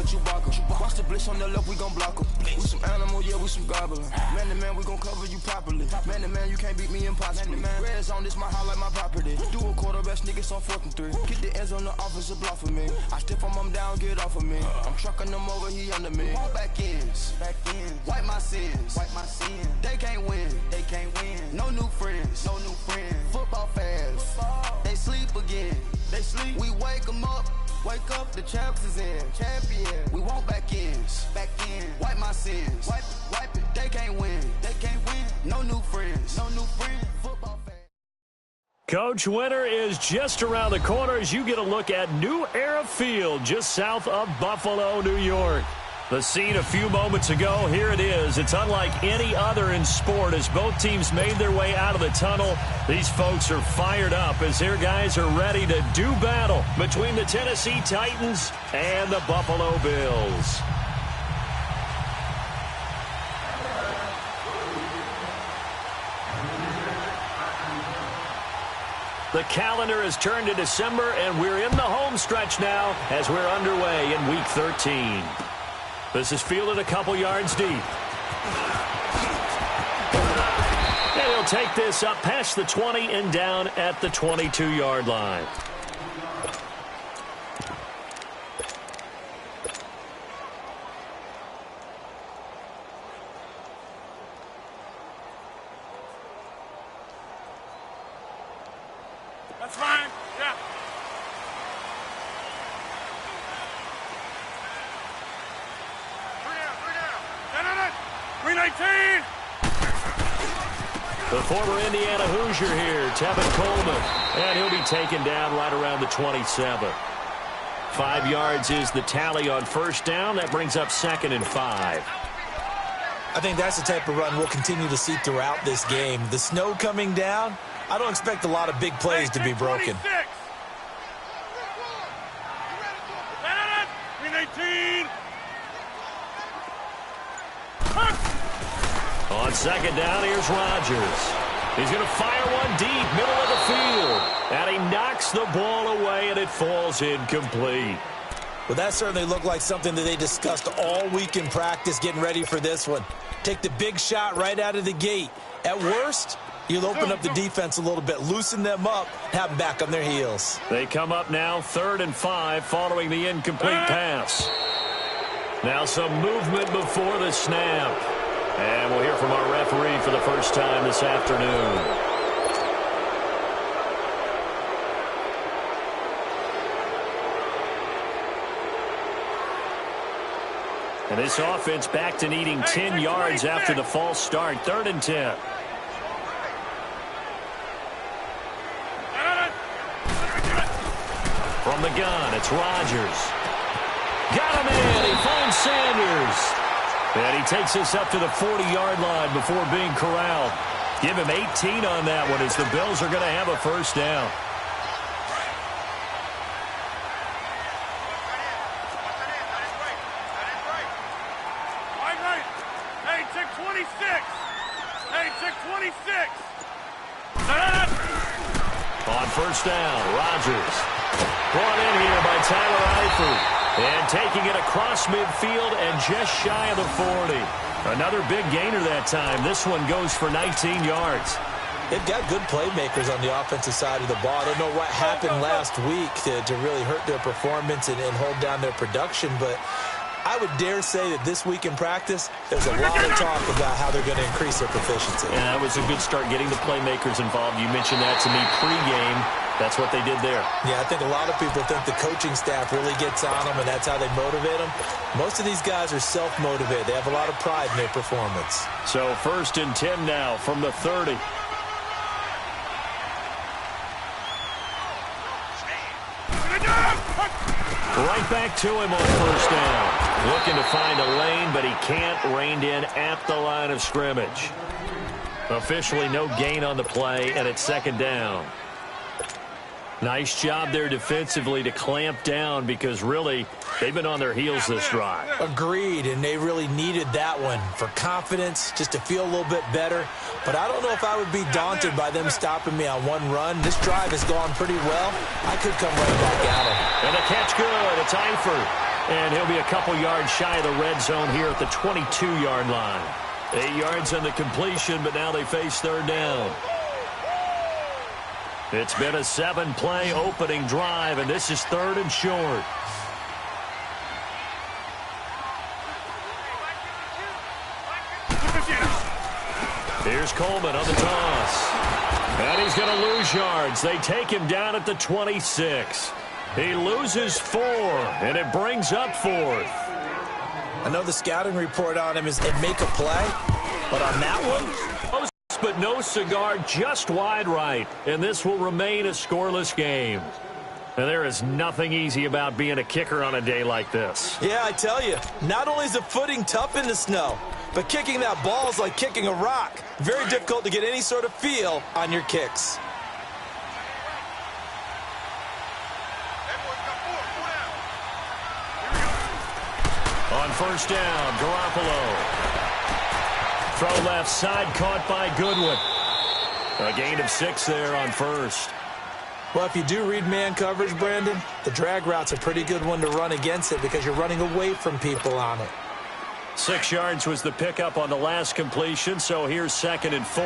Chewbacca. Watch the blitz on the left, we gon' block em. We some animal, yeah, we some gobbler. Man to man, we gon' cover you properly. Man to man, you can't beat me impossibly. Red zone, this my highlight, my property. Do a quarterback, niggas on 4th and 3. Get the ends on the offensive block for me. I stiff him down, get off of me. I'm trucking them over, he under me. All back ends, wipe my sins. They can't win, No new friends, Football fans, they sleep again. We wake them up. Wake up, the champs is in. Champion. We want back ends. Wipe my sins. Wipe it. They can't win. No new friends. Football fans. Coach, winter is just around the corner as you get a look at New Era Field just south of Buffalo, New York. The scene a few moments ago, here it is. It's unlike any other in sport as both teams made their way out of the tunnel. These folks are fired up as their guys are ready to do battle between the Tennessee Titans and the Buffalo Bills. The calendar has turned to December, and we're in the home stretch now as we're underway in Week 13. This is fielded a couple yards deep. And he'll take this up past the 20 and down at the 22-yard line. That's fine. Yeah. The former Indiana Hoosier here, Tevin Coleman, and he'll be taken down right around the 27. 5 yards is the tally on first down. That brings up 2nd and 5. I think that's the type of run we'll continue to see throughout this game. The snow coming down, I don't expect a lot of big plays to be broken. 18. On 2nd down, here's Rodgers. He's going to fire one deep, middle of the field. And he knocks the ball away, and it falls incomplete. Well, that certainly looked like something that they discussed all week in practice, getting ready for this one. Take the big shot right out of the gate. At worst, you'll open up the defense a little bit, loosen them up, have them back on their heels. They come up now 3rd and 5 following the incomplete pass. Now some movement before the snap. And we'll hear from our referee for the first time this afternoon. And this offense back to needing 10 yards after the false start. 3rd and 10. From the gun, it's Rodgers. Got him in. He finds Sanders. And he takes this up to the 40-yard line before being corralled. Give him 18 on that one as the Bills are going to have a first down. Hey, check 26. On first down, Rodgers. Brought in here by Tyler Eifert. And taking it across midfield and just shy of the 40. Another big gainer that time. This one goes for 19 yards. They've got good playmakers on the offensive side of the ball. I don't know what happened last week to really hurt their performance and hold down their production, but I would dare say that this week in practice, there's a lot of talk about how they're going to increase their proficiency. And that was a good start getting the playmakers involved. You mentioned that to me pregame. That's what they did there. Yeah, I think a lot of people think the coaching staff really gets on them, and that's how they motivate them. Most of these guys are self-motivated. They have a lot of pride in their performance. So 1st and 10 now from the 30. Right back to him on first down. Looking to find a lane, but he can't. Reined in at the line of scrimmage. Officially no gain on the play, and it's 2nd down. Nice job there defensively to clamp down because really they've been on their heels this drive. Agreed, and they really needed that one for confidence, just to feel a little bit better. But I don't know if I would be daunted by them stopping me on one run. This drive has gone pretty well. I could come right back at them. And the catch good. It's Eifert. And he'll be a couple yards shy of the red zone here at the 22-yard line. 8 yards on the completion, but now they face third down. It's been a 7-play opening drive, and this is third and short. Here's Coleman on the toss. And he's going to lose yards. They take him down at the 26. He loses 4, and it brings up fourth. I know the scouting report on him is make a play, but on that one, but no cigar, just wide right. And this will remain a scoreless game. And there is nothing easy about being a kicker on a day like this. Yeah, I tell you, not only is the footing tough in the snow, but kicking that ball is like kicking a rock. Very difficult to get any sort of feel on your kicks. On first down, Garoppolo. Throw left side, caught by Goodwin. A gain of 6 there on first. Well, if you do read man coverage, Brandon, the drag route's a pretty good one to run against it because you're running away from people on it. 6 yards was the pickup on the last completion, so here's 2nd and 4.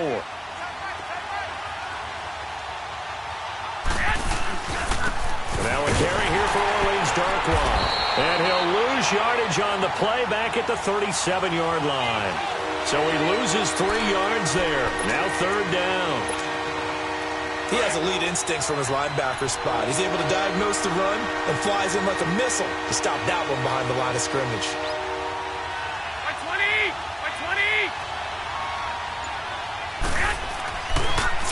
Now a carry here for Orleans Darkwa. And he'll lose yardage on the play back at the 37-yard line. So he loses 3 yards there. Now third down. He has elite instincts from his linebacker spot. He's able to diagnose the run and flies in like a missile to stop that one behind the line of scrimmage. By 20! By 20!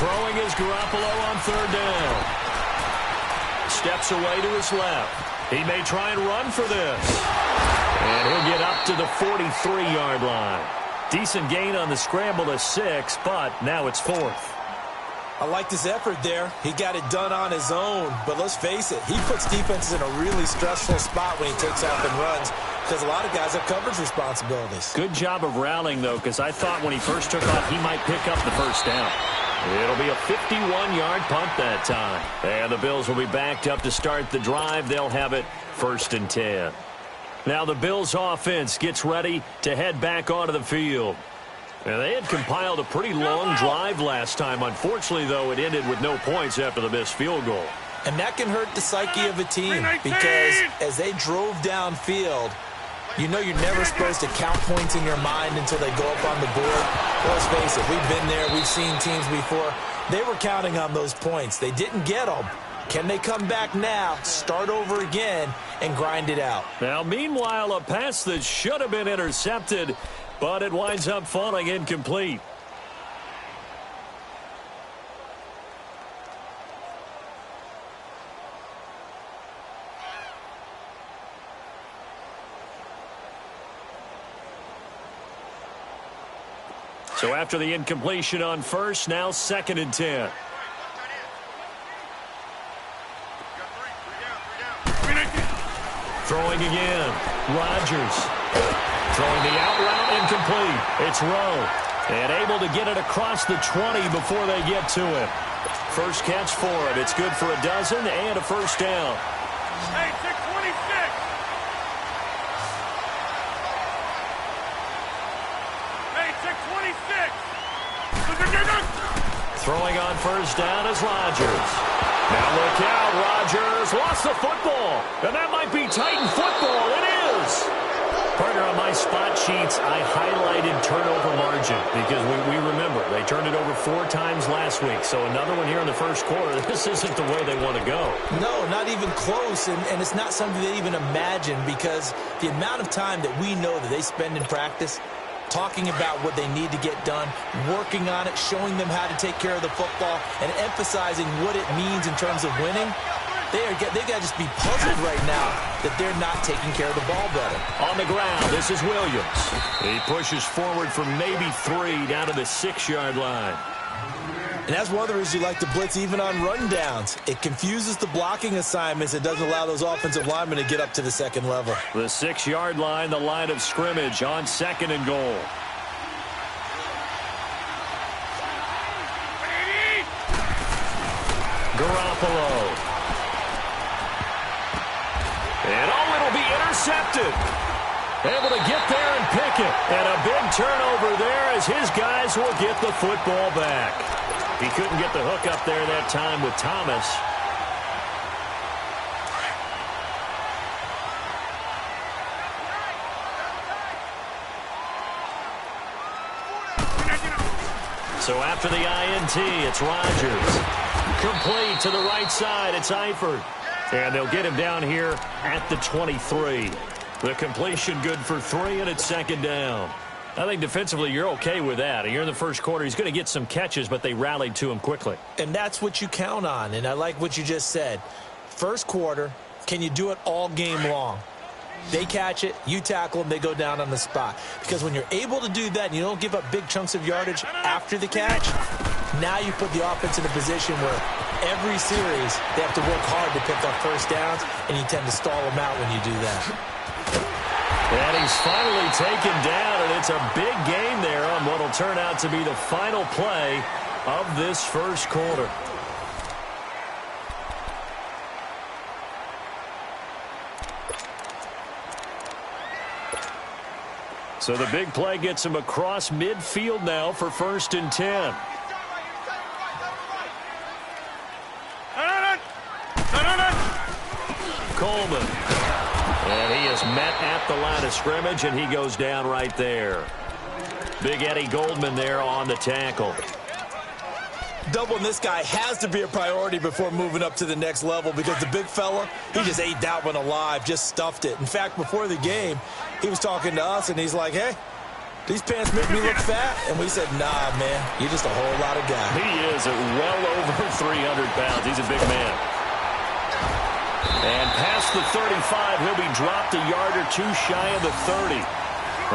Throwing is Garoppolo on third down. Steps away to his left. He may try and run for this. And he'll get up to the 43-yard line. Decent gain on the scramble to 6, but now it's 4th. I liked his effort there. He got it done on his own. But let's face it, he puts defenses in a really stressful spot when he takes off and runs because a lot of guys have coverage responsibilities. Good job of rallying, though, because I thought when he first took off, he might pick up the first down. It'll be a 51-yard punt that time. And the Bills will be backed up to start the drive. They'll have it 1st and 10. Now the Bills offense gets ready to head back onto the field. And they had compiled a pretty long drive last time. Unfortunately, though, it ended with no points after the missed field goal. And that can hurt the psyche of a team because as they drove downfield, you know you're never supposed to count points in your mind until they go up on the board. Let's face it, we've been there. We've seen teams before. They were counting on those points. They didn't get them. Can they come back now, start over again, and grind it out? Now, meanwhile, a pass that should have been intercepted, but it winds up falling incomplete. So after the incompletion on first, now 2nd and 10. Throwing again. Rodgers. Throwing the out route incomplete. It's Rowe. And able to get it across the 20 before they get to it. First catch for him. It's good for a dozen and a first down. Hey, 626! Hey, 626! Throwing on first down is Rodgers. Now look out, Rodgers lost the football, and that might be Titan football. It is. Partner, on my spot sheets, I highlighted turnover margin because we remember they turned it over 4 times last week. So another one here in the first quarter. This isn't the way they want to go. No, not even close, and it's not something they even imagine because the amount of time that we know that they spend in practice talking about what they need to get done, working on it, showing them how to take care of the football, and emphasizing what it means in terms of winning. They got to just be puzzled right now that they're not taking care of the ball better. On the ground, this is Williams. He pushes forward for maybe 3 down to the 6-yard line. And that's one of the reasons you like to blitz even on rundowns. It confuses the blocking assignments. It doesn't allow those offensive linemen to get up to the second level. The 6-yard line, the line of scrimmage on 2nd and goal. Garoppolo. And it'll be intercepted. intercepted. Able to get there and pick it. And a big turnover there as his guys will get the football back. He couldn't get the hook up there that time with Thomas. So after the INT, it's Rodgers. Complete to the right side, it's Eifert. And they'll get him down here at the 23. The completion good for 3, and it's second down. I think defensively you're okay with that. Here in the first quarter, he's going to get some catches, but they rallied to him quickly. And that's what you count on, and I like what you just said. First quarter, can you do it all game long? They catch it, you tackle them, they go down on the spot. Because when you're able to do that and you don't give up big chunks of yardage after the catch, now you put the offense in a position where every series they have to work hard to pick up first downs, and you tend to stall them out when you do that. And he's finally taken down, and it's a big gain there on what will turn out to be the final play of this first quarter. So the big play gets him across midfield now for 1st and 10. Coleman. And he is met at the line of scrimmage, and he goes down right there. Big Eddie Goldman there on the tackle. Doubling this guy has to be a priority before moving up to the next level, because the big fella, he just ate that one alive, just stuffed it. In fact, before the game, he was talking to us, and he's like, hey, these pants make me look fat. And we said, nah, man, you're just a whole lot of guy. He is well over 300 pounds. He's a big man. And past the 35, he'll be dropped a yard or two shy of the 30.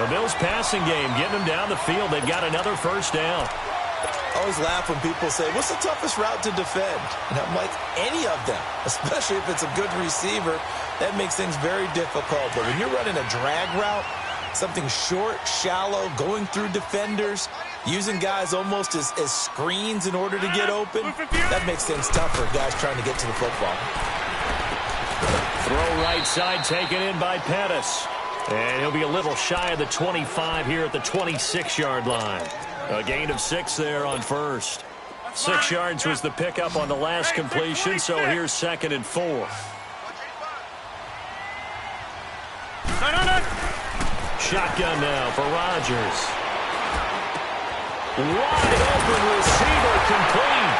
The Bills passing game, getting them down the field. They've got another first down. I always laugh when people say, what's the toughest route to defend? And I'm like, any of them, especially if it's a good receiver. That makes things very difficult. But when you're running a drag route, something short, shallow, going through defenders, using guys almost as screens in order to get open, that makes things tough for guys trying to get to the football. Throw right side taken in by Pettis. And he'll be a little shy of the 25 here at the 26-yard line. A gain of 6 there on first. 6 yards was the pickup on the last completion, so here's 2nd and 4. Shotgun now for Rodgers. Wide open receiver complete.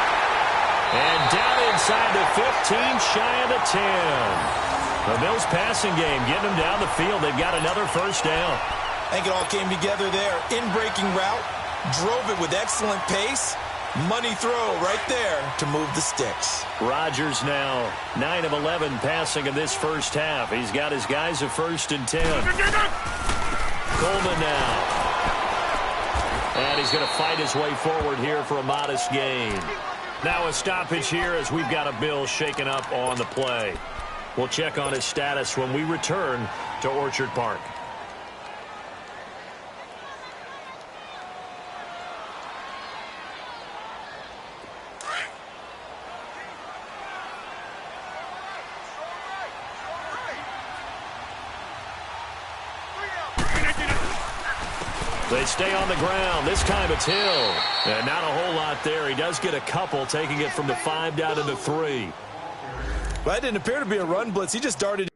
And down inside the 15, shy of the 10. The Bills passing game, getting them down the field. They've got another first down. I think it all came together there. In-breaking route, drove it with excellent pace. Money throw right there to move the sticks. Rodgers now 9 of 11 passing in this first half. He's got his guys at 1st and 10. Coleman now. And he's going to fight his way forward here for a modest gain. Now a stoppage here as we've got a Bill shaken up on the play. We'll check on his status when we return to Orchard Park. They stay on the ground. This time it's Hill. And not a whole lot there. He does get a couple, taking it from the 5 down to the 3. Well, that didn't appear to be a run blitz. He just darted.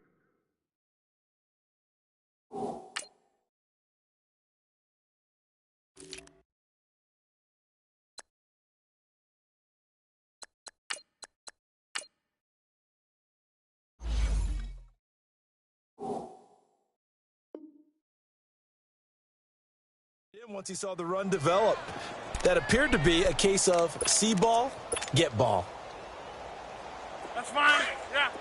Once he saw the run develop, that appeared to be a case of see ball, get ball. That's fine. Yeah.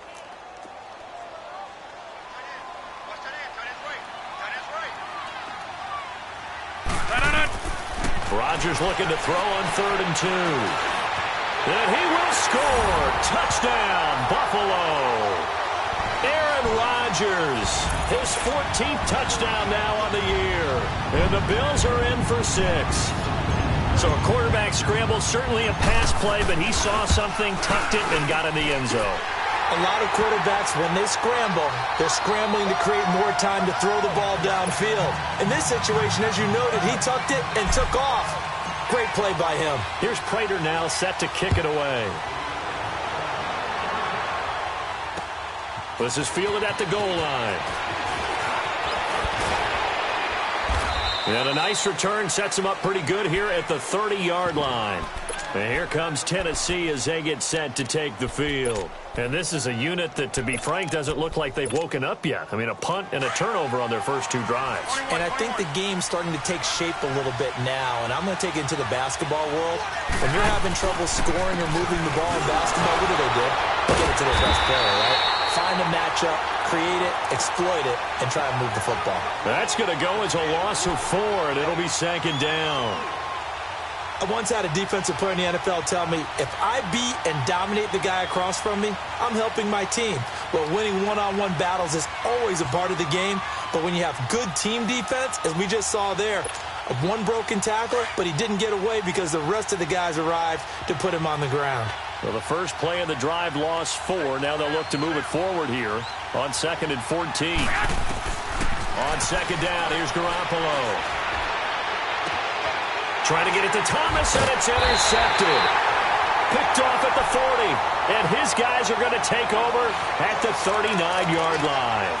Rodgers looking to throw on 3rd and 2. And he will score. Touchdown, Buffalo. Aaron Rodgers, his 14th touchdown now on the year. And the Bills are in for 6. So a quarterback scramble, certainly a pass play, but he saw something, tucked it, and got in the end zone. A lot of quarterbacks, when they scramble, they're scrambling to create more time to throw the ball downfield. In this situation, as you noted, he tucked it and took off. Great play by him. Here's Prater now set to kick it away. This is fielded at the goal line. And a nice return sets him up pretty good here at the 30-yard line. And here comes Tennessee as they get set to take the field. And this is a unit that, to be frank, doesn't look like they've woken up yet. I mean, a punt and a turnover on their first two drives. And I think the game's starting to take shape a little bit now. And I'm going to take it into the basketball world. When you're having trouble scoring or moving the ball in basketball, what do? Get it to their best player, right? Find a matchup, create it, exploit it, and try and move the football. That's going to go as a loss of 4, and it'll be second down. I once had a defensive player in the NFL tell me, if I beat and dominate the guy across from me, I'm helping my team. Well, winning one-on-one battles is always a part of the game, but when you have good team defense, as we just saw there, one broken tackle, but he didn't get away because the rest of the guys arrived to put him on the ground. Well, the first play of the drive lost 4. Now they'll look to move it forward here on 2nd and 14. On second down, here's Garoppolo. Trying to get it to Thomas, and it's intercepted. Picked off at the 40, and his guys are going to take over at the 39-yard line.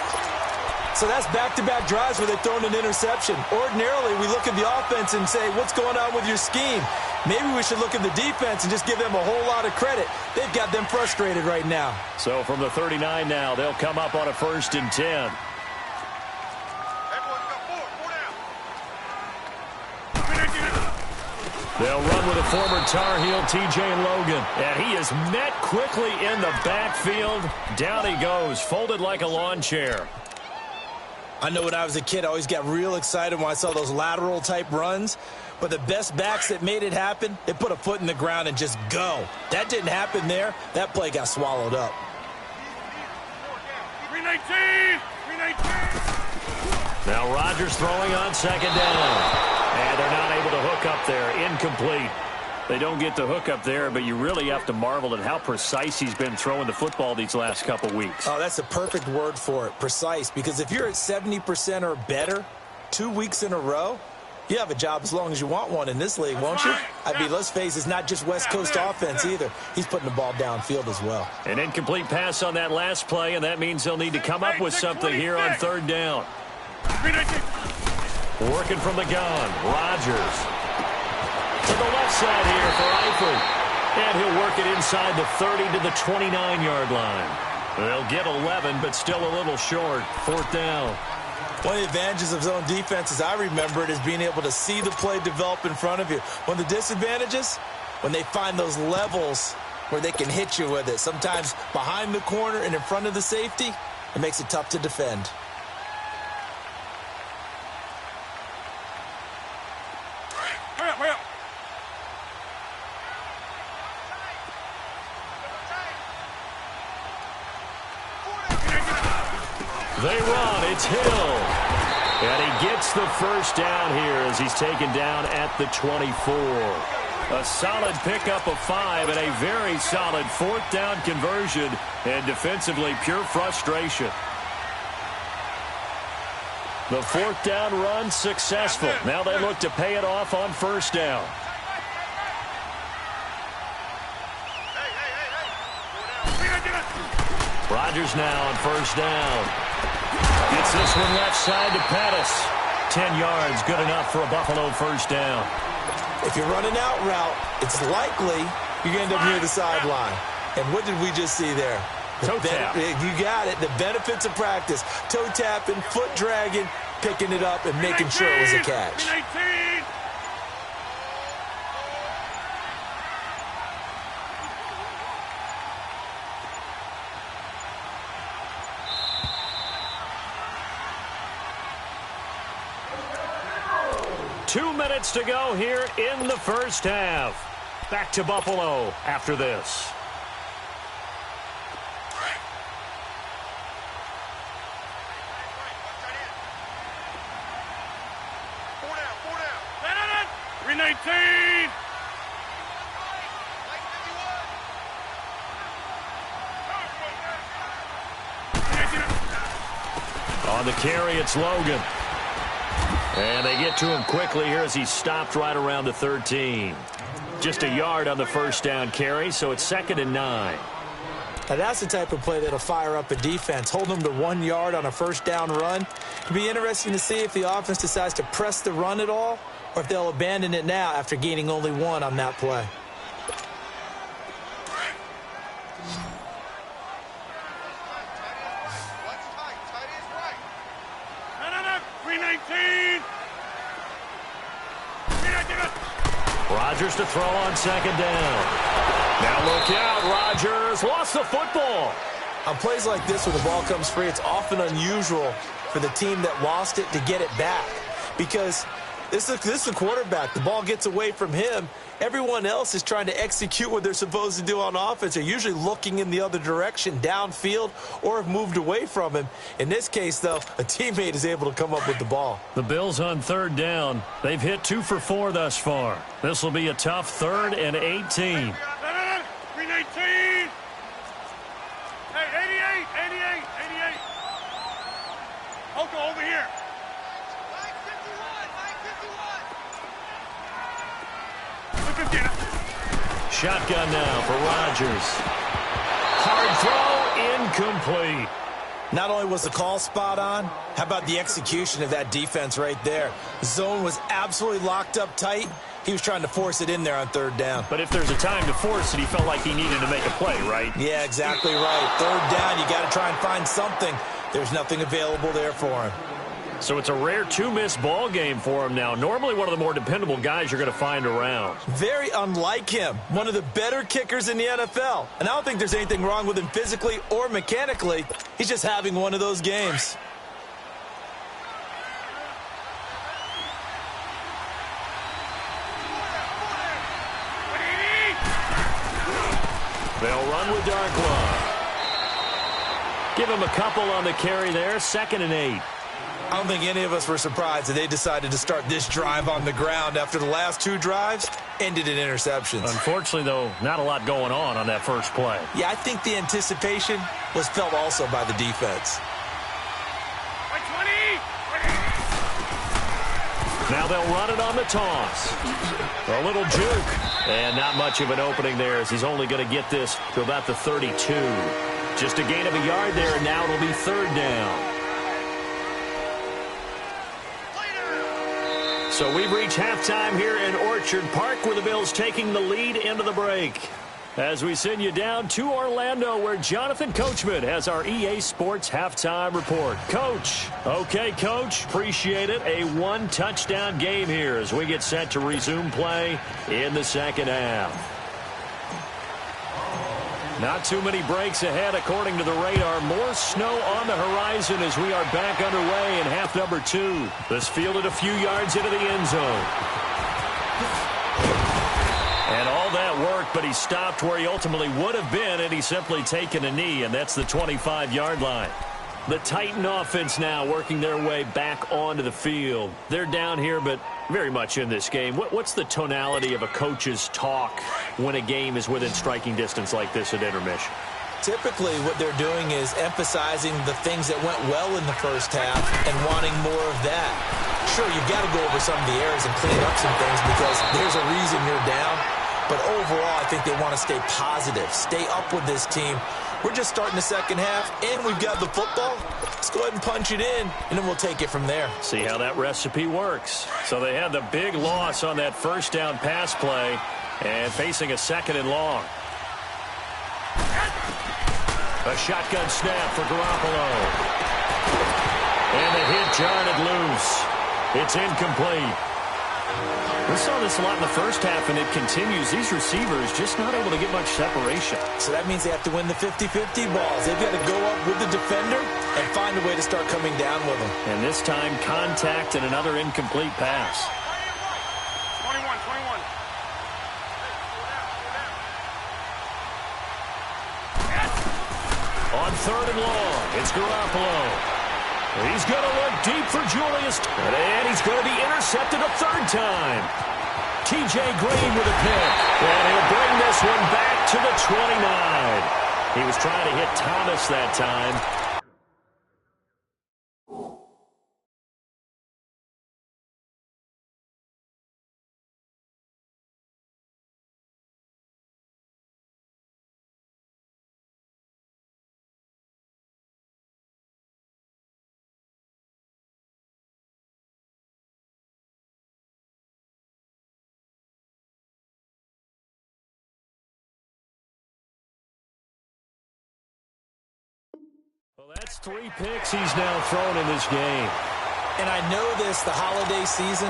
So that's back-to-back drives where they've thrown an interception. Ordinarily, we look at the offense and say, what's going on with your scheme? Maybe we should look at the defense and just give them a whole lot of credit. They've got them frustrated right now. So from the 39 now, they'll come up on a 1st and 10. They'll run with a former Tar Heel, T.J. Logan. And he is met quickly in the backfield. Down he goes, folded like a lawn chair. I know when I was a kid, I always got real excited when I saw those lateral-type runs. But the best backs that made it happen, they put a foot in the ground and just go. That didn't happen there. That play got swallowed up. 319! 319! Now Rodgers throwing on second down. And they're not able to hook up there. Incomplete. They don't get the hook up there, but you really have to marvel at how precise he's been throwing the football these last couple weeks. Oh, that's a perfect word for it, precise. Because if you're at 70% or better 2 weeks in a row, you have a job as long as you want one in this league, won't you? I mean, let's face it, it's not just West Coast offense either. He's putting the ball downfield as well. An incomplete pass on that last play, and that means they'll need to come up with something here on 3rd down. Working from the gun, Rodgers. To the left side here for Eifert. And he'll work it inside the 30 to the 29-yard line. They'll get 11, but still a little short. 4th down. One of the advantages of zone defense, as I remember it, is being able to see the play develop in front of you. One of the disadvantages, when they find those levels where they can hit you with it, sometimes behind the corner and in front of the safety, it makes it tough to defend. They run. It's Hill. And he gets the first down here as he's taken down at the 24. A solid pickup of 5 and a very solid 4th down conversion. And defensively, pure frustration. The 4th down run successful. Now they look to pay it off on 1st down. Rodgers now on 1st down. Gets this one left side to Pettis. 10 yards, good enough for a Buffalo 1st down. If you're running out route, it's likely you're going to end up near the sideline. And what did we just see there? Toe tap. You got it. The benefits of practice. Toe tapping, foot dragging, picking it up, and making sure it was a catch. 319! 2 minutes to go here in the 1st half. Back to Buffalo after this. Four down. 319! On the carry, it's Logan. And they get to him quickly here as he's stopped right around the 13. Just a yard on the first down carry, so it's 2nd and 9. Now that's the type of play that'll fire up a defense. Hold them to 1 yard on a first down run. It'll be interesting to see if the offense decides to press the run at all or if they'll abandon it now after gaining only 1 on that play. No. 319. Rodgers to throw on 2nd down. Now look out, Rodgers lost the football. On plays like this where the ball comes free, it's often unusual for the team that lost it to get it back. Because this is a quarterback. The ball gets away from him. Everyone else is trying to execute what they're supposed to do on offense. They're usually looking in the other direction, downfield, or have moved away from him. In this case, though, a teammate is able to come up with the ball. The Bills on 3rd down. They've hit 2 for 4 thus far. This will be a tough 3rd and 18. 319. Hey, 88. Oko, over here. Shotgun now for Rodgers. Hard throw, incomplete. Not only was the call spot on, how about the execution of that defense right there? The zone was absolutely locked up tight. He was trying to force it in there on 3rd down. But if there's a time to force it, he felt like he needed to make a play, right? Yeah, exactly right. 3rd down, you got to try and find something. There's nothing available there for him. So it's a rare 2-miss ball game for him now. Normally one of the more dependable guys you're going to find around. Very unlike him. One of the better kickers in the NFL. And I don't think there's anything wrong with him physically or mechanically. He's just having one of those games. They'll run with Darkwa. Give him a couple on the carry there. 2nd and 8. I don't think any of us were surprised that they decided to start this drive on the ground after the last 2 drives ended in interceptions. Unfortunately, though, not a lot going on that first play. Yeah, I think the anticipation was felt also by the defense. 20. Now they'll run it on the toss. A little juke. And not much of an opening there as he's only going to get this to about the 32. Just a gain of a yard there, and now it'll be 3rd down. So we've reached halftime here in Orchard Park where the Bills taking the lead into the break. As we send you down to Orlando where Jonathan Coachman has our EA Sports halftime report. Coach. Okay, Coach. Appreciate it. A 1-touchdown game here as we get set to resume play in the 2nd half. Not too many breaks ahead according to the radar. More snow on the horizon as we are back underway in half number 2. This fielded a few yards into the end zone. And all that worked, but he stopped where he ultimately would have been, and he's simply taken a knee, and that's the 25-yard line. The Titan offense now working their way back onto the field. They're down here, but very much in this game. What's the tonality of a coach's talk when a game is within striking distance like this at intermission? Typically, what they're doing is emphasizing the things that went well in the first half and wanting more of that. Sure, you've got to go over some of the errors and clean up some things because there's a reason you're down. But overall, I think they want to stay positive, stay up with this team. We're just starting the second half, and we've got the football. Let's go ahead and punch it in, and then we'll take it from there. See how that recipe works. So they had the big loss on that first down pass play and facing a 2nd and long. A shotgun snap for Garoppolo. And the hit jarred loose. It's incomplete. We saw this a lot in the first half, and it continues. These receivers just not able to get much separation. So that means they have to win the 50-50 balls. They've got to go up with the defender and find a way to start coming down with them. And this time, contact and another incomplete pass. 21. On 3rd and long, it's Garoppolo. He's going to look deep for Julius. And he's going to be intercepted a 3rd time. T.J. Green with a pick. And he'll bring this one back to the 29. He was trying to hit Thomas that time. That's 3 picks he's now thrown in this game. And I know this, the holiday season,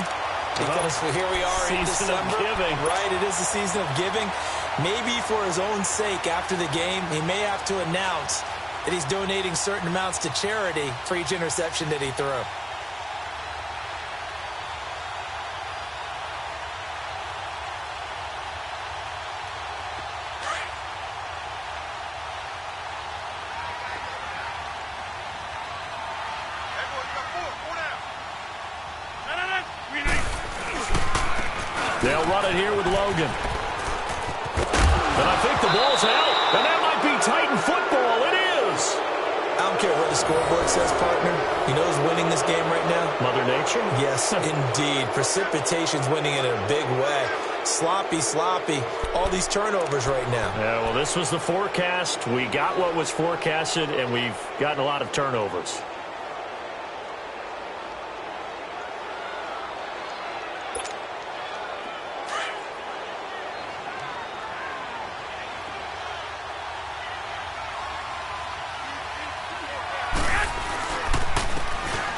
because here we are in December. Season of giving. Right, it is the season of giving. Maybe for his own sake, after the game, he may have to announce that he's donating certain amounts to charity for each interception that he threw. They'll run it here with Logan. And I think the ball's out. And that might be Titan football. It is. I don't care what the scoreboard says, partner. You know who's winning this game right now? Mother Nature? Yes, indeed. Precipitation's winning it in a big way. Sloppy, sloppy. All these turnovers right now. Yeah, well, this was the forecast. We got what was forecasted, and we've gotten a lot of turnovers.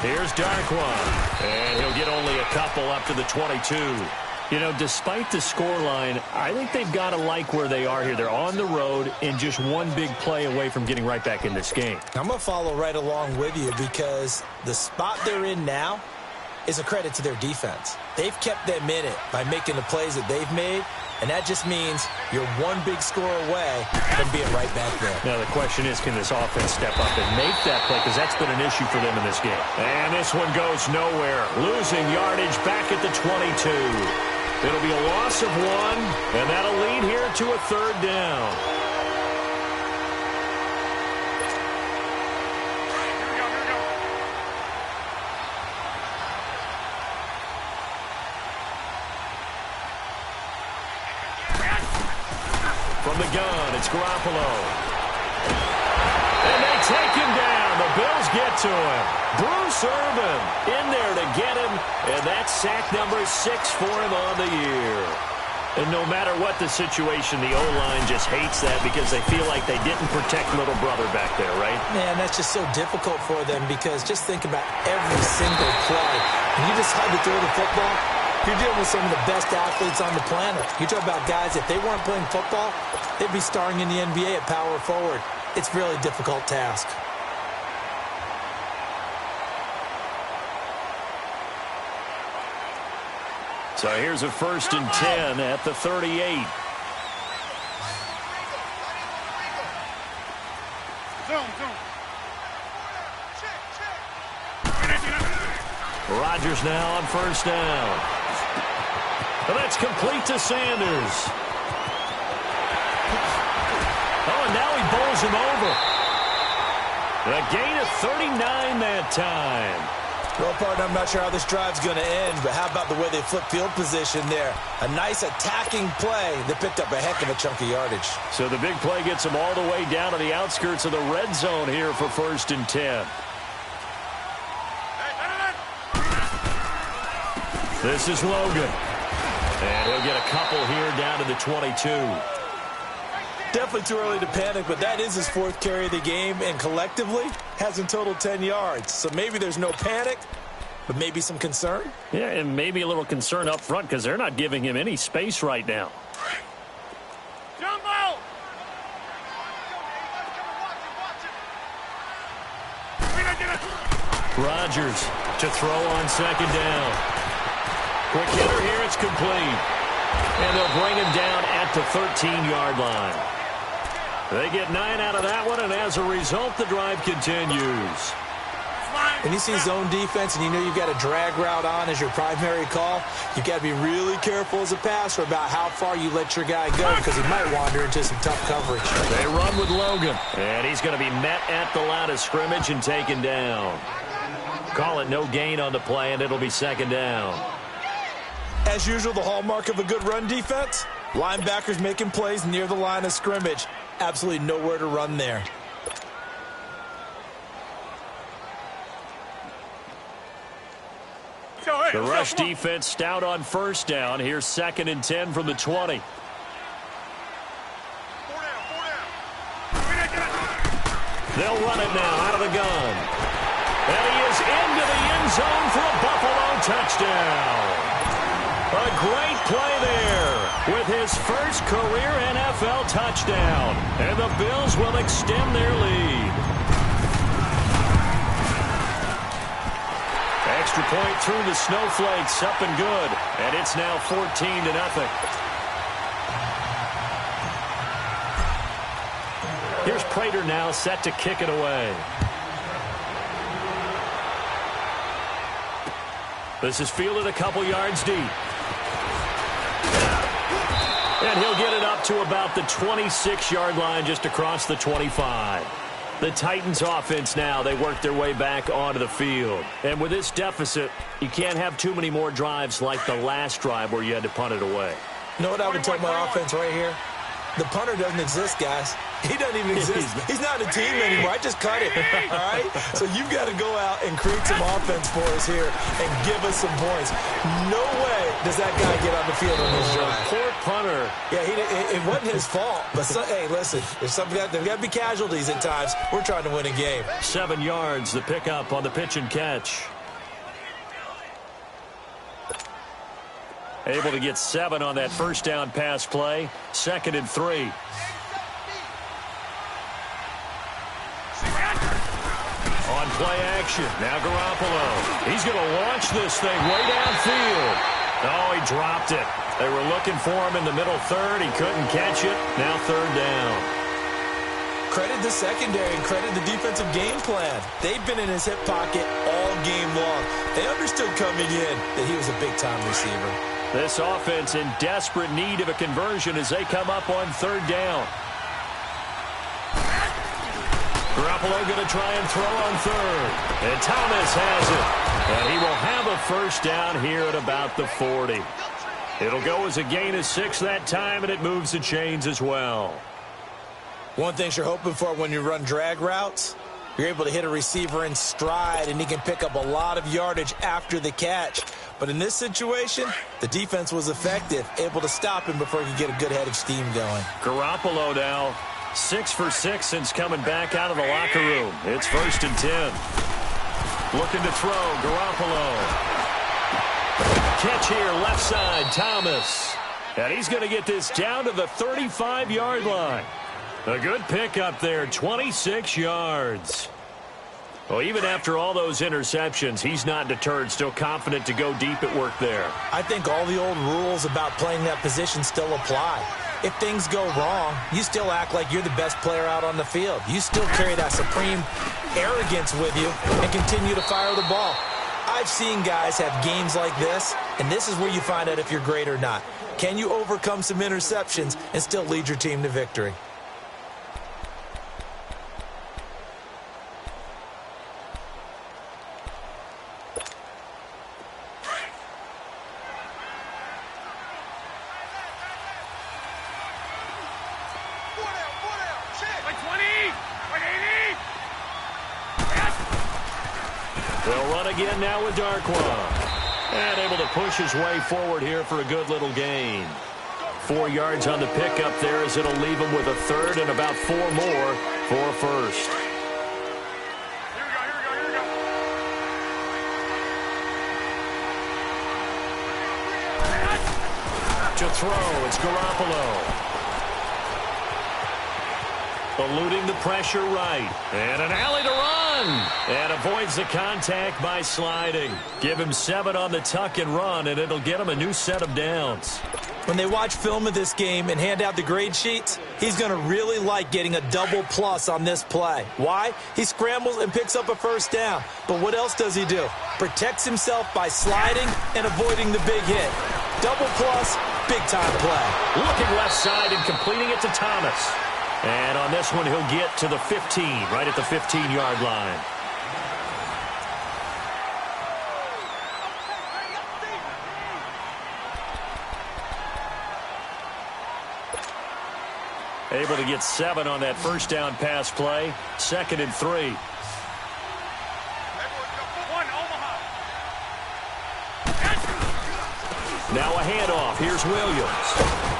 Here's Darquan, and he'll get only a couple up to the 22. You know, despite the scoreline, I think they've got to like where they are here. They're on the road and just one big play away from getting right back in this game. I'm going to follow right along with you because the spot they're in now is a credit to their defense. They've kept them in it by making the plays that they've made, and that just means you're one big score away from being right back there. Now, the question is, can this offense step up and make that play? Because that's been an issue for them in this game. And this one goes nowhere. Losing yardage back at the 22. It'll be a loss of 1, and that'll lead here to a 3rd down. From the gun, it's Garoppolo. And they take him down. The Bills get to him. Bruce Irvin in there to get him. And that's sack number 6 for him on the year. And no matter what the situation, the O-line just hates that because they feel like they didn't protect little brother back there, right? Man, that's just so difficult for them because just think about every single play. When you decide to throw the football, you're dealing with some of the best athletes on the planet. You talk about guys, if they weren't playing football, they'd be starring in the NBA at power forward. It's a really difficult task. So here's a 1st and 10 at the 38. Rodgers now on 1st down. And that's complete to Sanders. Oh, and now he bowls him over. A gain of 39 that time. Well, partner, I'm not sure how this drive's going to end, but how about the way they flip field position there? A nice attacking play that picked up a heck of a chunk of yardage. So the big play gets them all the way down to the outskirts of the red zone here for 1st and 10. This is Logan. And he'll get a couple here down to the 22. Definitely too early to panic, but that is his 4th carry of the game, and collectively has in total 10 yards. So maybe there's no panic, but maybe some concern. Yeah, and maybe a little concern up front because they're not giving him any space right now. Jumbo! Rodgers to throw on 2nd down. Quick hitter here, it's complete. And they'll bring him down at the 13-yard line. They get 9 out of that one, and as a result, the drive continues. When you see zone defense and you know you've got a drag route on as your primary call, you've got to be really careful as a passer about how far you let your guy go because he might wander into some tough coverage. They run with Logan, and he's going to be met at the line of scrimmage and taken down. Call it no gain on the play, and it'll be 2nd down. As usual, the hallmark of a good run defense, linebackers making plays near the line of scrimmage. Absolutely nowhere to run there. The rush defense stout on 1st down. Here's 2nd and 10 from the 20. They'll run it now out of the gun. And he is into the end zone for a Buffalo touchdown. A great play there with his first career NFL touchdown. And the Bills will extend their lead. Extra point through the snowflakes, up and good. And it's now 14-0. Here's Prater now set to kick it away. This is fielded a couple yards deep. And he'll get it up to about the 26-yard line, just across the 25. The Titans offense now, they work their way back onto the field. And with this deficit, you can't have too many more drives like the last drive where you had to punt it away. You know what I would tell my offense right here? The punter doesn't exist, guys. He doesn't even exist. He's not a team anymore. I just cut it, all right? So you've got to go out and create some offense for us here and give us some points. No way does that guy get on the field on this drive. Poor punter. Yeah, it wasn't his fault. But, hey, listen, there's got to be casualties at times. We're trying to win a game. 7 yards, the pickup on the pitch and catch. Able to get 7 on that first down pass play. 2nd and 3. On play action. Now Garoppolo. He's going to launch this thing way downfield. Oh, he dropped it. They were looking for him in the middle third. He couldn't catch it. Now 3rd down. Credit the secondary and credit the defensive game plan. They've been in his hip pocket all game long. They understood coming in that he was a big-time receiver. This offense in desperate need of a conversion as they come up on 3rd down. Garoppolo going to try and throw on 3rd. And Thomas has it. And he will have a first down here at about the 40. It'll go as a gain of 6 that time, and it moves the chains as well. One thing you're hoping for when you run drag routes, you're able to hit a receiver in stride, and he can pick up a lot of yardage after the catch. But in this situation, the defense was effective, able to stop him before he could get a good head of steam going. Garoppolo now 6 for 6 since coming back out of the locker room. It's 1st and 10. Looking to throw, Garoppolo. Catch here, left side, Thomas. And he's going to get this down to the 35-yard line. A good pickup there, 26 yards. Well, even after all those interceptions, he's not deterred, still confident to go deep at work there. I think all the old rules about playing that position still apply. If things go wrong, you still act like you're the best player out on the field. You still carry that supreme arrogance with you and continue to fire the ball. I've seen guys have games like this, and this is where you find out if you're great or not. Can you overcome some interceptions and still lead your team to victory? They'll run again now with Darkwa. And able to push his way forward here for a good little gain. 4 yards on the pickup there as it'll leave him with a 3rd and about 4 more for a first. Here we go. To throw, it's Garoppolo. Eluding the pressure right. And an alley to run. And avoids the contact by sliding. Give him 7 on the tuck and run, and it'll get him a new set of downs. When they watch film of this game and hand out the grade sheets, he's going to really like getting a double plus on this play. Why? He scrambles and picks up a first down. But what else does he do? Protects himself by sliding and avoiding the big hit. Double plus, big-time play. Looking left side and completing it to Thomas. And on this one, he'll get to the 15, right at the 15-yard line. Able to get 7 on that first down pass play. 2nd and 3. Now a handoff. Here's Williams.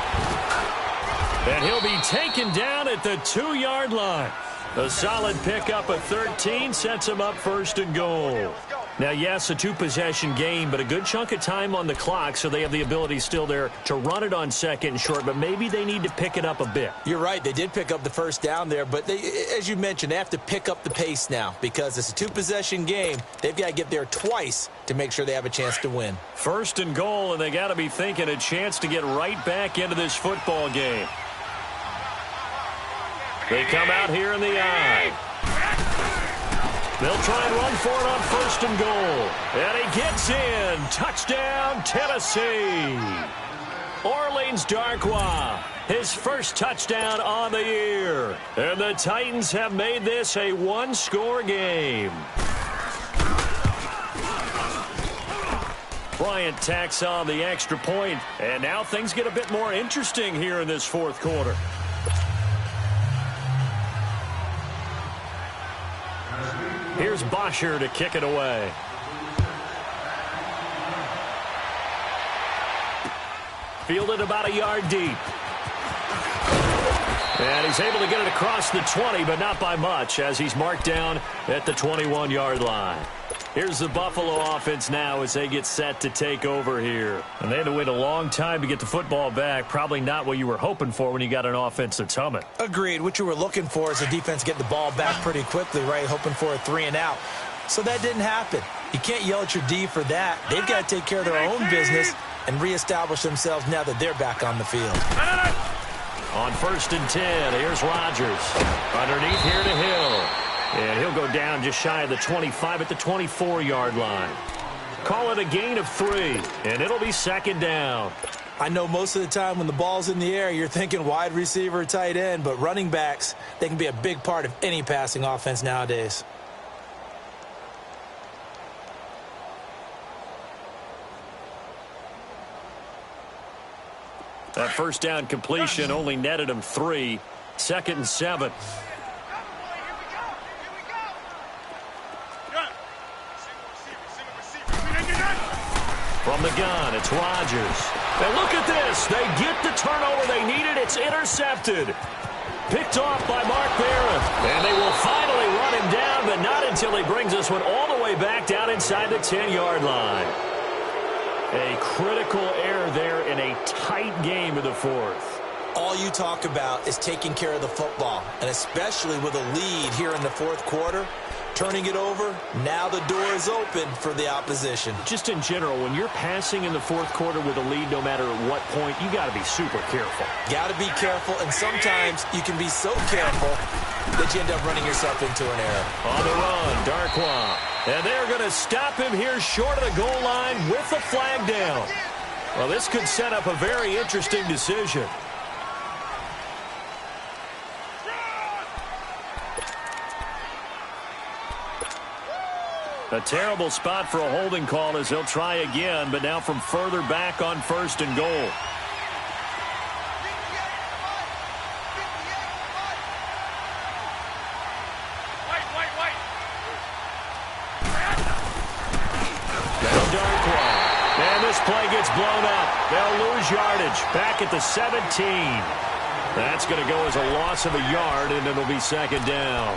And he'll be taken down at the 2-yard line. A solid pickup of 13 sets him up first and goal. Now, yes, a two-possession game, but a good chunk of time on the clock, so they have the ability still there to run it on second and short, but maybe they need to pick it up a bit. You're right. They did pick up the first down there, but as you mentioned, they have to pick up the pace now because it's a two-possession game. They've got to get there twice to make sure they have a chance to win. First and goal, and they got to be thinking a chance to get right back into this football game. They come out here in the I. They'll try and run for it on first and goal. And he gets in. Touchdown, Tennessee. Orleans Darkwa, his first touchdown on the year. And the Titans have made this a one-score game. Bryant tacks on the extra point, and now things get a bit more interesting here in this fourth quarter. Here's Bosher to kick it away. Fielded about a yard deep. And he's able to get it across the 20, but not by much, as he's marked down at the 21-yard line. Here's the Buffalo offense now as they get set to take over here. And they had to wait a long time to get the football back. Probably not what you were hoping for when you got an offense that's humming. Agreed. What you were looking for is the defense get the ball back pretty quickly, right? Hoping for a 3-and-out. So that didn't happen. You can't yell at your D for that. They've got to take care of their own business and reestablish themselves now that they're back on the field. On first and 10, here's Rodgers. Underneath here to Hill. And he'll go down just shy of the 25 at the 24-yard line. Call it a gain of 3, and it'll be second down. I know most of the time when the ball's in the air, you're thinking wide receiver, tight end, but running backs, they can be a big part of any passing offense nowadays. That first down completion only netted him 3. Second and 7. From the gun, it's Rodgers. And look at this. They get the turnover they needed. It's intercepted. Picked off by Mark Barron. And they will finally run him down, but not until he brings this one all the way back down inside the 10-yard line. A critical error there in a tight game of the fourth. All you talk about is taking care of the football, and especially with a lead here in the fourth quarter. Turning it over, now the door is open for the opposition. Just in general, when you're passing in the fourth quarter with a lead, no matter at what point, you got to be super careful. Got to be careful, and sometimes you can be so careful that you end up running yourself into an error. On the run, Darkwa. And they're going to stop him here short of the goal line with the flag down. Well, this could set up a very interesting decision. A terrible spot for a holding call as he'll try again, but now from further back on first and goal. Now Darkwa. And this play gets blown up. They'll lose yardage back at the 17. That's going to go as a loss of a yard, and it'll be second down.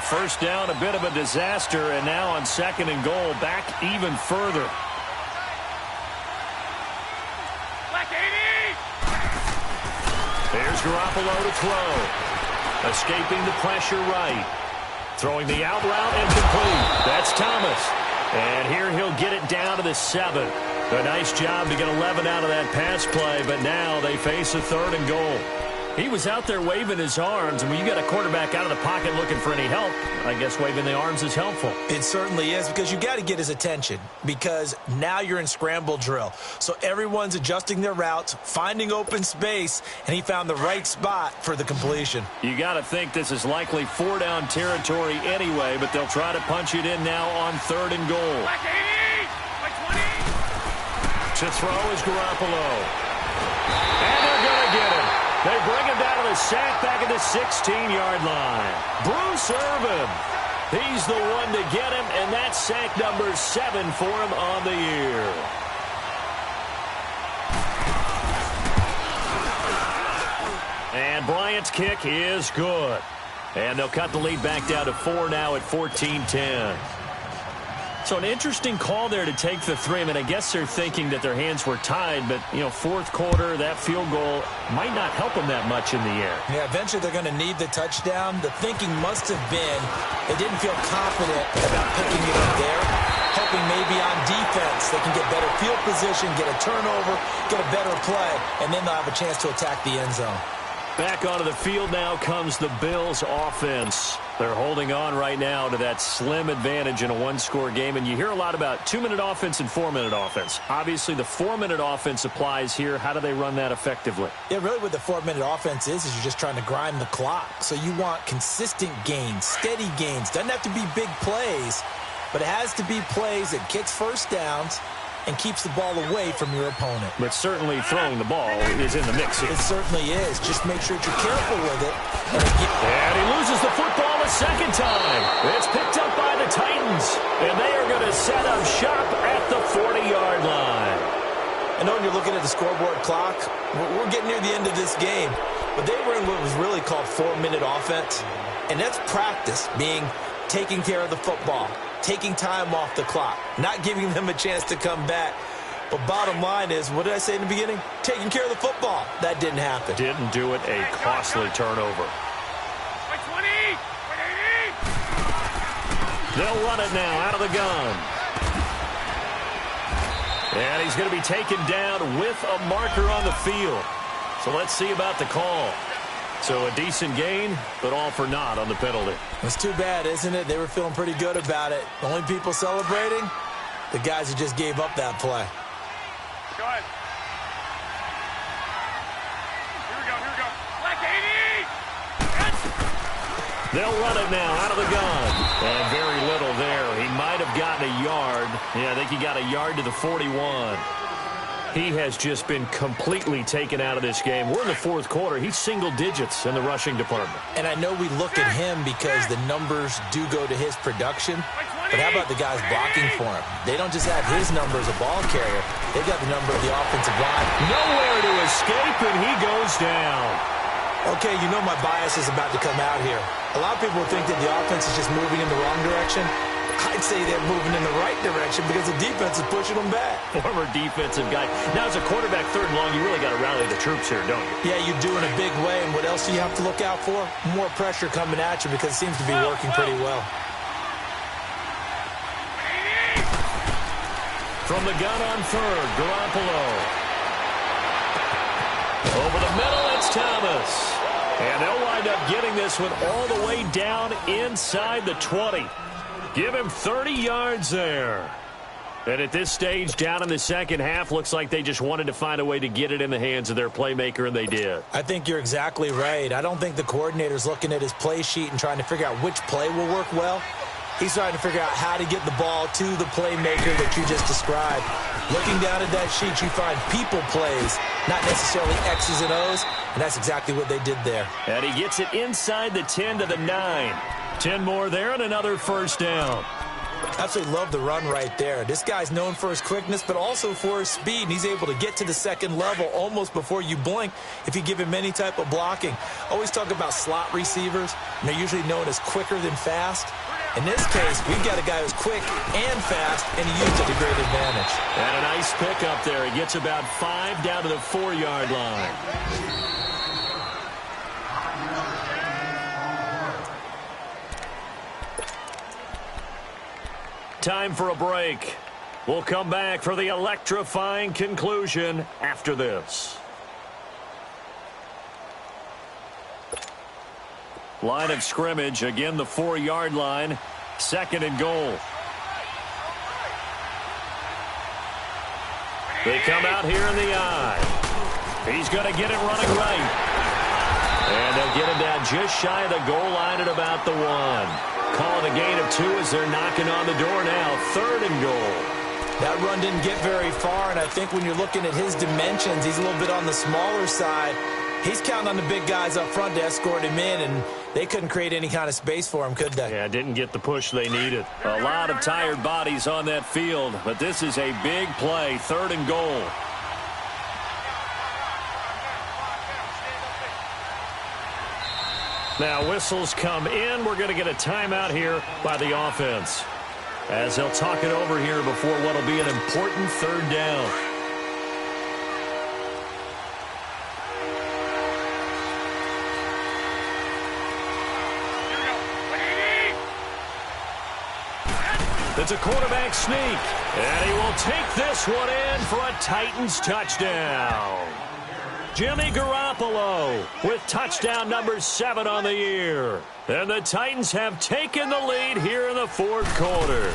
First down, a bit of a disaster, and now on second and goal, back even further. There's Garoppolo to throw. Escaping the pressure right. Throwing the out route and complete. That's Thomas. And here he'll get it down to the 7. A nice job to get 11 out of that pass play, but now they face a third and goal. He was out there waving his arms, and when you got a quarterback out of the pocket looking for any help, I guess waving the arms is helpful. It certainly is, because you got to get his attention, because now you're in scramble drill. So everyone's adjusting their routes, finding open space, and he found the right spot for the completion. You got to think this is likely 4-down territory anyway, but they'll try to punch it in now on third and goal. To throw is Garoppolo. And they're going to get him. They bring him down to the sack back at the 16-yard line. Bruce Irvin, he's the one to get him, and that's sack number 7 for him on the year. And And Bryant's kick is good. And they'll cut the lead back down to 4 now at 14-10. So an interesting call there to take the 3. I mean, I guess they're thinking that their hands were tied, but, you know, fourth quarter, that field goal might not help them that much in the air. Yeah, eventually they're going to need the touchdown. The thinking must have been they didn't feel confident about picking it up there, hoping maybe on defense they can get better field position, get a turnover, get a better play, and then they'll have a chance to attack the end zone. Back onto the field now comes the Bills offense. They're holding on right now to that slim advantage in a one-score game, and you hear a lot about 2-minute offense and 4-minute offense. Obviously, the 4-minute offense applies here. How do they run that effectively? Yeah, really what the 4-minute offense is you're just trying to grind the clock. So you want consistent gains, steady gains. Doesn't have to be big plays, but it has to be plays that gets first downs and keeps the ball away from your opponent. But certainly throwing the ball is in the mix here. It certainly is. Just make sure that you're careful with it. And he loses the football a second time. It's picked up by the Titans, and they are going to set up shop at the 40-yard line. I know when you're looking at the scoreboard clock, we're getting near the end of this game, but they were in what was really called 4-minute offense, and that's practice, being taking care of the football, taking time off the clock, not giving them a chance to come back. But bottom line is, what did I say in the beginning? Taking care of the football. That didn't happen. Didn't do it. A costly turnover. They'll run it now out of the gun. And he's going to be taken down with a marker on the field. So let's see about the call. So a decent gain, but all for naught on the penalty. It's too bad, isn't it? They were feeling pretty good about it. The only people celebrating, the guys who just gave up that play. Go ahead. Here we go. Black 80! They'll run it now out of the gun. And very little there. He might have gotten a yard. Yeah, I think he got a yard to the 41. He has just been completely taken out of this game. We're in the fourth quarter. He's single digits in the rushing department. And I know we look at him because the numbers do go to his production. But how about the guys blocking for him? They don't just have his number as a ball carrier. They've got the number of the offensive line. Nowhere to escape, and he goes down. Okay, you know my bias is about to come out here. A lot of people think that the offense is just moving in the wrong direction. I'd say they're moving in the right direction because the defense is pushing them back. Former defensive guy. Now, as a quarterback, third and long, you really got to rally the troops here, don't you? Yeah, you do in a big way. And what else do you have to look out for? More pressure coming at you because it seems to be working pretty well. From the gun on third, Garoppolo. Over the middle, it's Thomas. And they'll wind up getting this one all the way down inside the 20. Give him 30 yards there. And at this stage, down in the second half, looks like they just wanted to find a way to get it in the hands of their playmaker, and they did. I think you're exactly right. I don't think the coordinator's looking at his play sheet and trying to figure out which play will work well. He's trying to figure out how to get the ball to the playmaker that you just described. Looking down at that sheet, you find people plays, not necessarily X's and O's, and that's exactly what they did there. And he gets it inside the 10 to the 9. 10 more there and another first down. Absolutely love the run right there. This guy's known for his quickness, but also for his speed. And he's able to get to the second level almost before you blink if you give him any type of blocking. Always talk about slot receivers, and they're usually known as quicker than fast. In this case, we've got a guy who's quick and fast, and he used it to great advantage. And a nice pickup there. He gets about 5 down to the 4-yard line. Time for a break. We'll come back for the electrifying conclusion after this. Line of scrimmage, again the 4-yard line, 2nd and goal. They come out here in the eye. He's going to get it running right. And they'll get him down just shy of the goal line at about the 1. Calling a gain of 2 as they're knocking on the door now. 3rd and goal. That run didn't get very far, and I think when you're looking at his dimensions, he's a little bit on the smaller side. He's counting on the big guys up front to escort him in, and they couldn't create any kind of space for him, could they? Yeah, didn't get the push they needed. A lot of tired bodies on that field, but this is a big play. 3rd and goal. Now whistles come in. We're going to get a timeout here by the offense, as they'll talk it over here before what will be an important third down. It's a quarterback sneak, and he will take this one in for a Titans touchdown. Jimmy Garoppolo with touchdown number 7 on the year. And the Titans have taken the lead here in the fourth quarter.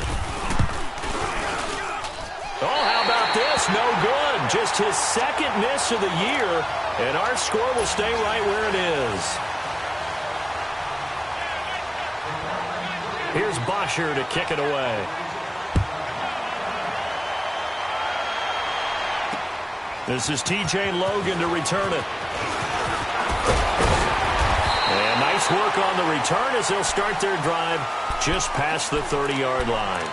Oh, how about this? No good. Just his second miss of the year, and our score will stay right where it is. Here's Bosher to kick it away. This is T.J. Logan to return it. And nice work on the return as they'll start their drive just past the 30-yard line.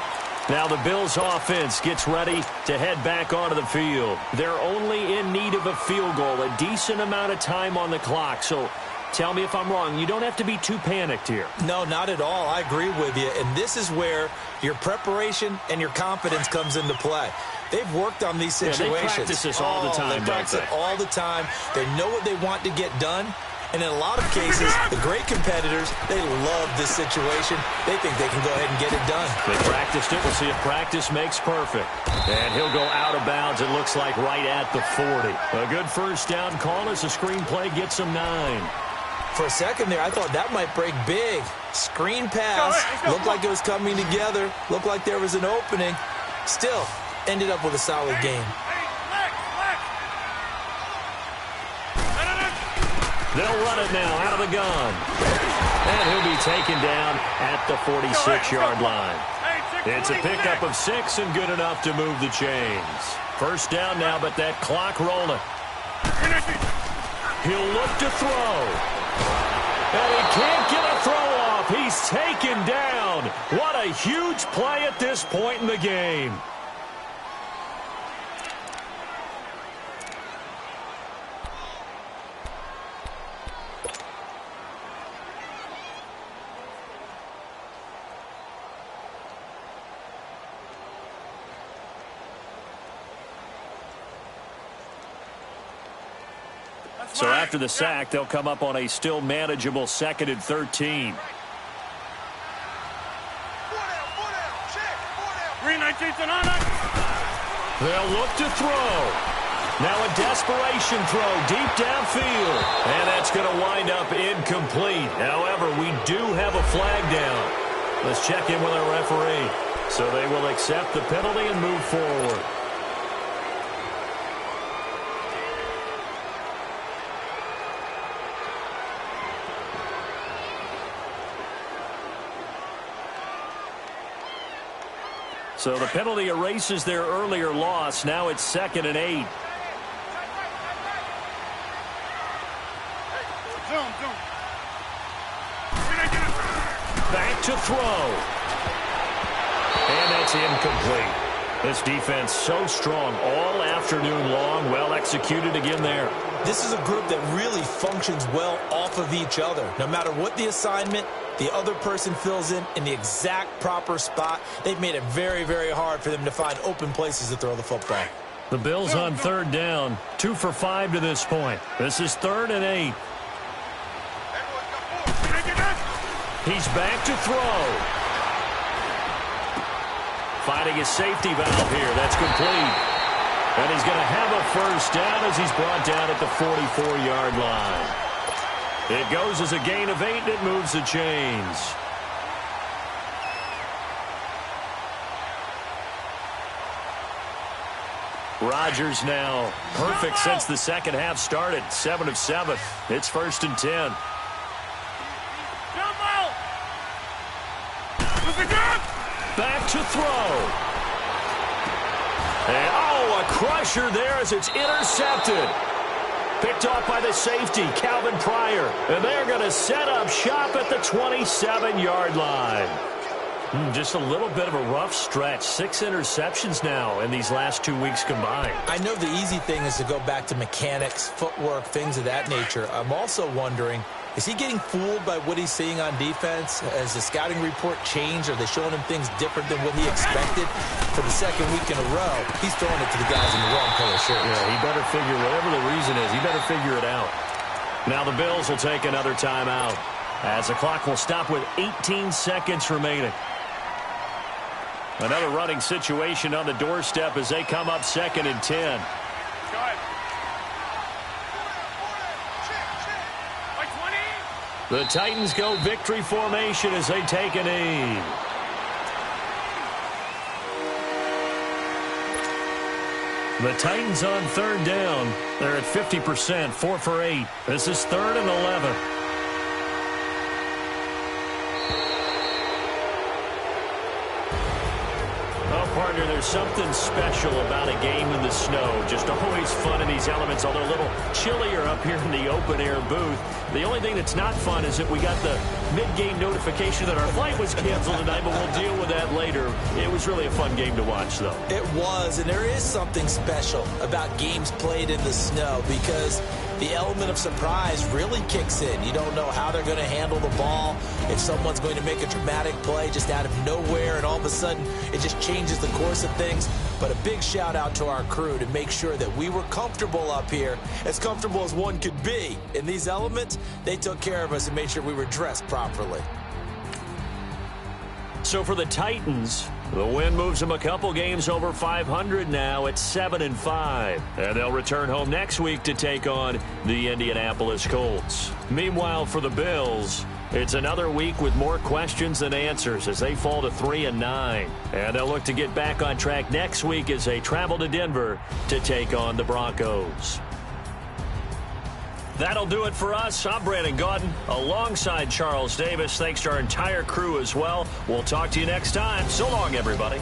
Now the Bills offense gets ready to head back onto the field. They're only in need of a field goal, a decent amount of time on the clock. So tell me if I'm wrong. You don't have to be too panicked here. No, not at all. I agree with you. And this is where your preparation and your confidence comes into play. They've worked on these situations. Yeah, they practice this all the time, They practice it all the time. They know what they want to get done. And in a lot of cases, the great competitors, they love this situation. They think they can go ahead and get it done. They practiced it. We'll see if practice makes perfect. And he'll go out of bounds, it looks like, right at the 40. A good first down call as the screenplay gets him 9. For a second there, I thought that might break big. Screen pass. Looked like it was coming together. Looked like there was an opening. Still, ended up with a solid game. They'll run it now out of the gun. And he'll be taken down at the 46-yard line. It's a pickup of 6 and good enough to move the chains. First down now, but that clock rolling. He'll look to throw. And he can't get a throw off. He's taken down. What a huge play at this point in the game. So after the sack, they'll come up on a still manageable 2nd and 13. 3-19 on it. They'll look to throw. Now a desperation throw deep downfield. And that's going to wind up incomplete. However, we do have a flag down. Let's check in with our referee. So they will accept the penalty and move forward. So the penalty erases their earlier loss. Now it's 2nd and 8. Back to throw. And that's incomplete. This defense so strong all afternoon long. Well executed again there. This is a group that really functions well off of each other. No matter what the assignment, the other person fills in the exact proper spot. They've made it very, very hard for them to find open places to throw the football. The Bills on third down, 2 for 5 to this point. This is 3rd and 8. He's back to throw. Finding his safety valve here. That's complete. And he's going to have a first down as he's brought down at the 44-yard line. It goes as a gain of 8, and it moves the chains. Rodgers now perfect since the second half started. 7 of 7. It's 1st and 10. Back to throw. And, oh, a crusher there as it's intercepted. Picked off by the safety, Calvin Pryor. And they're going to set up shop at the 27-yard line. Just a little bit of a rough stretch. 6 interceptions now in these last 2 weeks combined. I know the easy thing is to go back to mechanics, footwork, things of that nature. I'm also wondering Is he getting fooled by what he's seeing on defense? Has the scouting report changed? Are they showing him things different than what he expected? For the second week in a row, he's throwing it to the guys in the wrong color shirts. Yeah, he better figure, whatever the reason is, he better figure it out. Now the Bills will take another timeout as the clock will stop with 18 seconds remaining. Another running situation on the doorstep as they come up 2nd and 10. The Titans go victory formation as they take a knee. The Titans on 3rd down. They're at 50%, 4 for 8. This is 3rd and 11. Partner, there's something special about a game in the snow. Just always fun in these elements, although a little chillier up here in the open-air booth. The only thing that's not fun is that we got the mid-game notification that our flight was canceled tonight, but we'll deal with that later. It was really a fun game to watch, though. It was, and there is something special about games played in the snow because the element of surprise really kicks in. You don't know how they're going to handle the ball, if someone's going to make a dramatic play just out of nowhere, and all of a sudden it just changes the course of things. But a big shout out to our crew to make sure that we were comfortable up here, as comfortable as one could be. In these elements, they took care of us and made sure we were dressed properly. So for the Titans, the win moves them a couple games over 500 now at 7-5. And they'll return home next week to take on the Indianapolis Colts. Meanwhile, for the Bills, it's another week with more questions than answers as they fall to 3-9. And they'll look to get back on track next week as they travel to Denver to take on the Broncos. That'll do it for us. I'm Brandon Gaudin alongside Charles Davis. Thanks to our entire crew as well. We'll talk to you next time. So long, everybody.